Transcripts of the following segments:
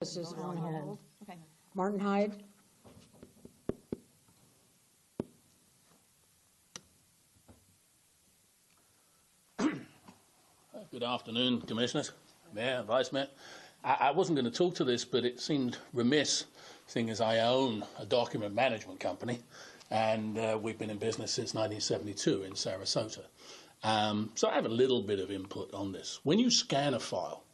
This is on hold. Okay. Martin Hyde? Good afternoon, Commissioners, Mayor, Vice Mayor. I wasn't going to talk to this, but it seemed remiss, seeing as I own a document management company, and we've been in business since 1972 in Sarasota. So I have a little bit of input on this. When you scan a file,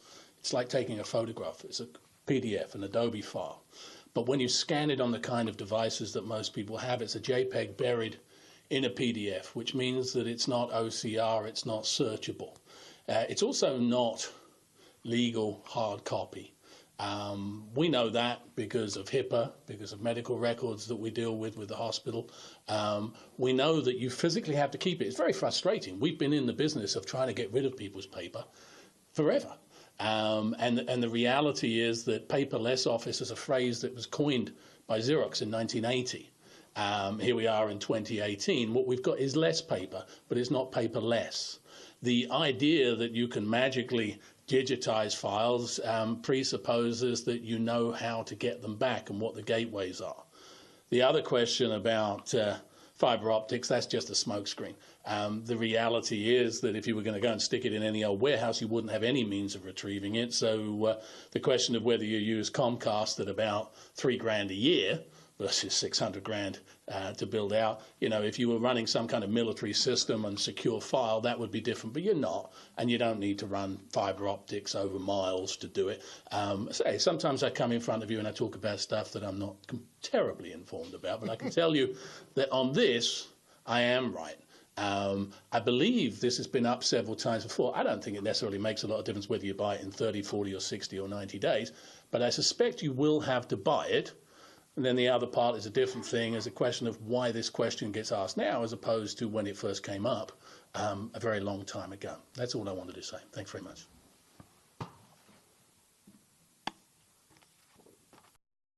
it's like taking a photograph. It's a PDF, an Adobe file. But when you scan it on the kind of devices that most people have, it's a JPEG buried in a PDF, which means that it's not OCR, it's not searchable. It's also not legal hard copy. We know that because of HIPAA, because of medical records that we deal with the hospital. We know that you physically have to keep it. It's very frustrating. We've been in the business of trying to get rid of people's paper forever. And the reality is that paperless office is a phrase that was coined by Xerox in 1980. Here we are in 2018. What we've got is less paper, but it's not paperless. The idea that you can magically digitize files presupposes that you know how to get them back and what the gateways are. The other question about fiber optics, that's just a smokescreen. The reality is that if you were going to go and stick it in any old warehouse, you wouldn't have any means of retrieving it. So the question of whether you use Comcast at about $3,000 a year versus 600 grand to build out. You know, if you were running some kind of military system and secure file, that would be different, but you're not, and you don't need to run fiber optics over miles to do it. Sometimes I come in front of you and I talk about stuff that I'm not terribly informed about, but I can tell you that on this, I am right. I believe this has been up several times before. I don't think it necessarily makes a lot of difference whether you buy it in 30, 40, or 60 or 90 days, but I suspect you will have to buy it. And then the other part is a different thing, is a question of why this question gets asked now as opposed to when it first came up a very long time ago. That's all I wanted to say. Thanks very much.